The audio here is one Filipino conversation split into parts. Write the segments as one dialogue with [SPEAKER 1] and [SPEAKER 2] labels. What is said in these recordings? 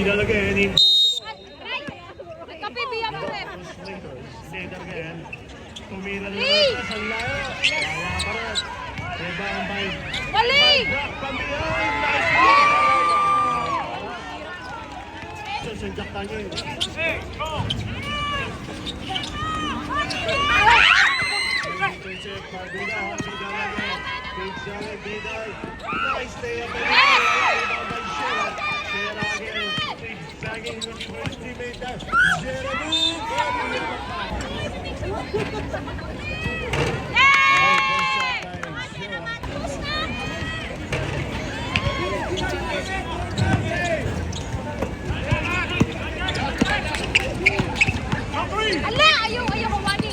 [SPEAKER 1] Vidal again in. Slater again. Tumira na naman sa layo. Kaya pa rin. Rebound by.
[SPEAKER 2] Mali!
[SPEAKER 1] Block from behind. Nice one. Senjak tangin. Nice day up there. Rebound by Shera. Shera again. Zagging with his teammate there. Shera move.
[SPEAKER 2] Ala! Ayaw ko, Wani!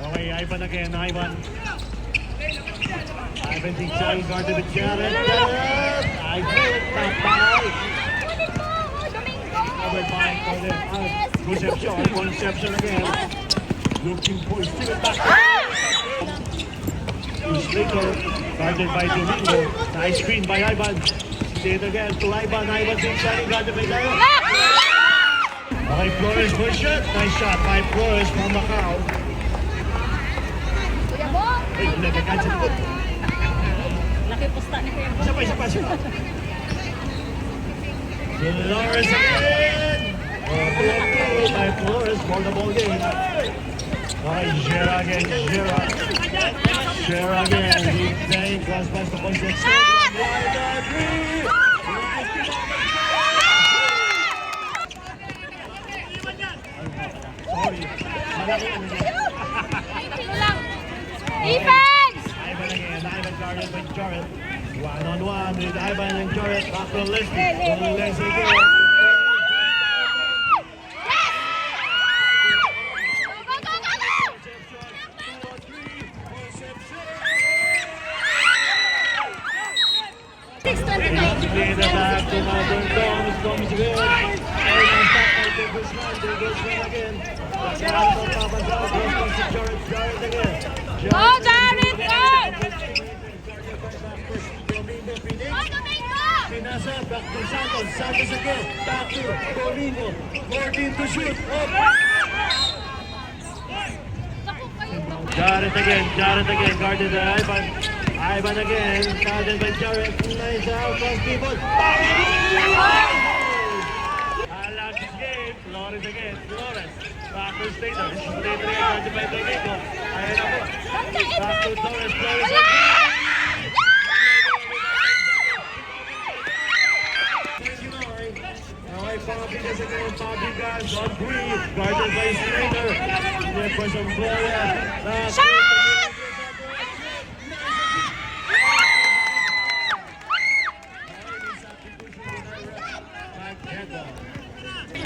[SPEAKER 1] Okay, Ivan again, Ivan. Ivan zigzag guard to the Jared. Ivan, tapay. Covered by Concepcion again. Looking for still attack. Slater, guarded by Domingo. Nice screen by Ivan. Slater again to Ivan. Ivan zigzag guarded by Jared. Okay, Flores for a shot. Nice shot by Flores from Macau. Ay, nagkakancel po.
[SPEAKER 2] Laki posta ni Kuya Bo.
[SPEAKER 1] Isa pa. Flores again! By Flores for the ball game. Okay, Shera again, Shera again. He's playing cross pass to Concepcion. Sorry. Malaki ano niya.
[SPEAKER 2] Defense!
[SPEAKER 1] Ivan again, Ivan guarded by Jared. One-on-one with Ivan and Jared. Back to Leslie. Leslie again. Clear the back to Malcolm Thomas. Thomas again. Again. Jared again.
[SPEAKER 2] Go, Jared! Go!
[SPEAKER 1] Pinasa, back to Santos. Santos again. Back to Domingo. 14 to shoot. Jared again. Guarded by Ivan. Ivan again. Guarded by Jared. Nice out. Cross people. Alex game. Flores again. Back to Slater. Slater again. Guarded by Domingo. Ayan na po. Back to Torres. Flores again. Fabregas again, Fabregas on three, guarded by Slater. There for some Gloria.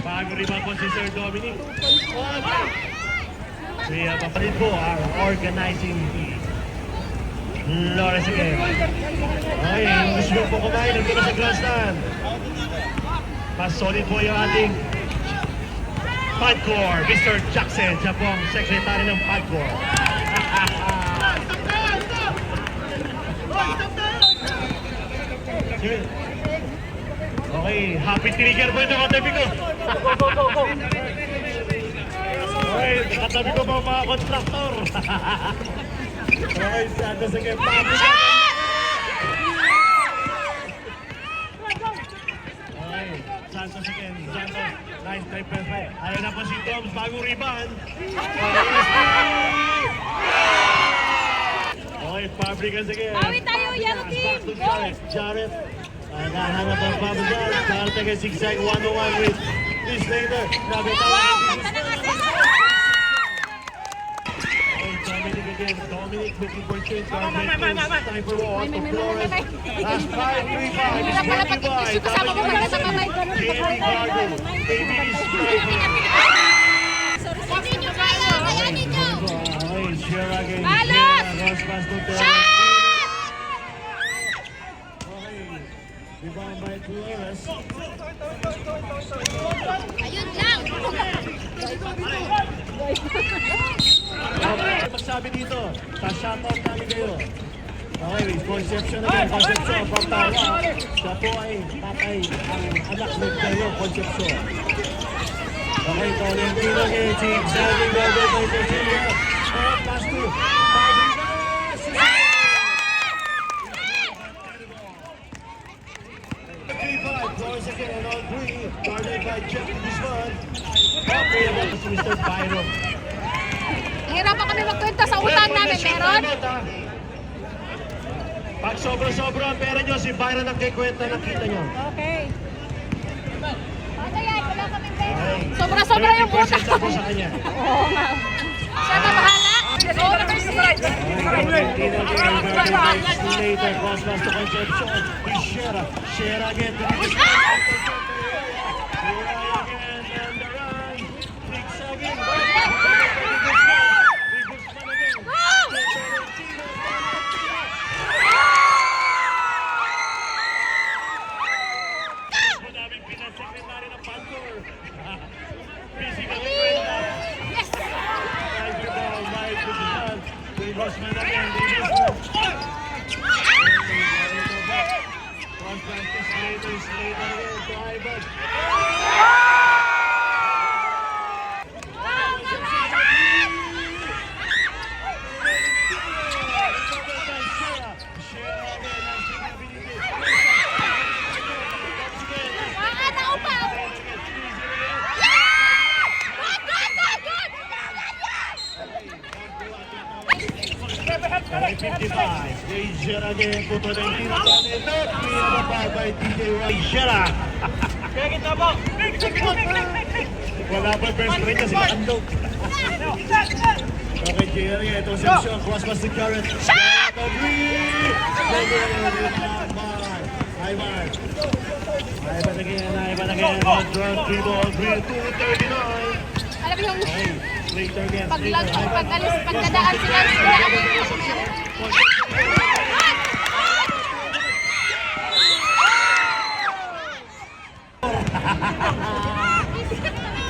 [SPEAKER 1] Bago rebound po si Sir Dominic. Kaya papalit po ang organizing team. Flores again. Okay, gusto nyo po kumain, nandito sa grandstand. Mas solid po yung ating Padcore, Mr. Jackson. Siya po ang secretary ng Padcore. Okay, happy trigger po ito katabi ko. Okay, katabi ko mga kontraktor. Okay, Santos again, Fabregas. Santos again, Santos. Nice type of play. Ayun na po si Toms, bagong rebound. Okay, Fabregas again.
[SPEAKER 2] Bawi tayo, yellow team.
[SPEAKER 1] Back to Jared. Nahanap ang Fabregas. Jared again, zigzag 1-on-1 with this later. Dominic making for change. Time for Wall to Flores. Last 5-3-5.
[SPEAKER 2] Kasama mo pala sa kamay.
[SPEAKER 1] Jamie Garden. Baby is
[SPEAKER 2] Hindi nyo kaya, kaya ninyo.
[SPEAKER 1] Okay, Shera again.
[SPEAKER 2] Balot!
[SPEAKER 1] Cross pass to Terrence.
[SPEAKER 2] Shot!
[SPEAKER 1] Okay. Rebound by Flores.
[SPEAKER 2] Ayun lang.
[SPEAKER 1] Okay, magsabi dito. Sa-shoutout namin kayo. Okay, Concepcion again. Concepcion from Taiwan. Siya po ay tatay ang anak ng kayo, Concepcion. Okay, Tolentino again. Si Xavier Gobert by Cecilia. Pass to Fabregas. 3-5. Flores again on all three. Guarded by Jeff Guzman. Okay, about to Mr. Byron.
[SPEAKER 2] Hirapan kami magkwenta sa utang namin. Meron?
[SPEAKER 1] Pag sobra-sobra ang pera nyo, si Byron ang kikwenta ng kita nyo.
[SPEAKER 2] Okay.
[SPEAKER 1] Okay.
[SPEAKER 2] Sobra-sobra yung
[SPEAKER 1] 30%
[SPEAKER 2] utang.
[SPEAKER 1] ako sa kanya.
[SPEAKER 2] Oo nga. Siya na bahala. Go number 6.
[SPEAKER 1] Valentino again, guarded by Slater. Cross pass to Concepcion. He's Shera. Shera again to the Shera again on the run. Flicks again. Madaming pinag-secretary ng Panther. Busy ka rin right now.
[SPEAKER 2] Yes!
[SPEAKER 1] Right to ball, right to the ball. Guzman again, Guzman. Cross pass to Slater, Slater again to Ivan. By 55, Shera again to Tolentino. Not pinababa by DJ Ray Shera. Wala pa first rate kasi makandog. Okay, Shera again to Concepcion. Cross pass to Garrett. Ivan. Ivan again. On drug, 3 ball, 3-2-39.
[SPEAKER 2] Alam mo yung
[SPEAKER 1] Okay, Slater again.
[SPEAKER 2] paglag,
[SPEAKER 1] Slater, Ivan.
[SPEAKER 2] pagdadaan sila.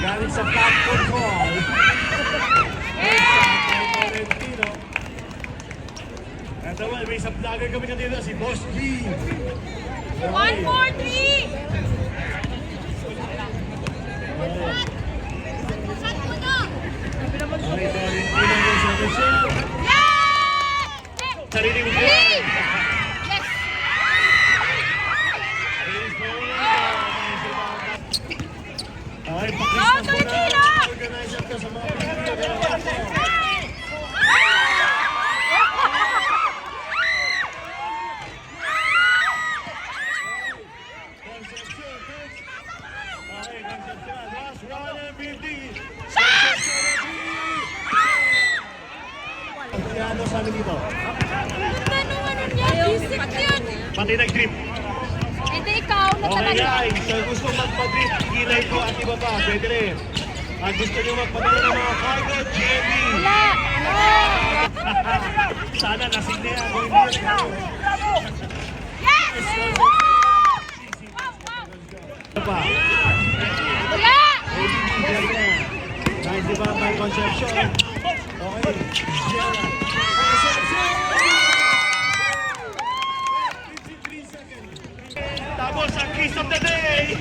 [SPEAKER 1] Galing sa platform ball. Valentino. Ito naman, may sablagan kami kanina, si Boss B.
[SPEAKER 2] 1, 4, 3!
[SPEAKER 1] Okay, Valentino again sa Michelle. Sariling buwan.
[SPEAKER 2] Yes!
[SPEAKER 1] Okay,
[SPEAKER 2] Oh,
[SPEAKER 1] pakis na
[SPEAKER 2] Tolentino!
[SPEAKER 1] organizer ka sa mga pagkakas. Concepcion, coach. Okay, Concepcion. Last one and 50. Ano sa amin dito?
[SPEAKER 2] Ano niya? Basic yun.
[SPEAKER 1] Pati nag-trip.
[SPEAKER 2] Hindi ikaw na
[SPEAKER 1] Okay
[SPEAKER 2] talaga.
[SPEAKER 1] guys, sa gusto magpa-trip, kilay ko at iba pa, pwede rin. At gusto nyo magpadala ng mga cargo, GMB.
[SPEAKER 2] Wala.
[SPEAKER 1] Sana nasig na yan. Going back.
[SPEAKER 2] Yes!
[SPEAKER 1] Ano pa?
[SPEAKER 2] Wala!
[SPEAKER 1] Nice diba by Concepcion? Okay. Jera. Concepcion! 53 seconds. Tapos ang kiss of the day!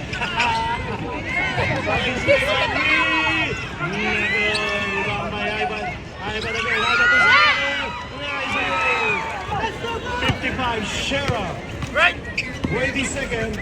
[SPEAKER 1] Rebound by Ivan. Ivan again. Ivan to Shera. Nice again. 55, Shera. Right. Wait a second.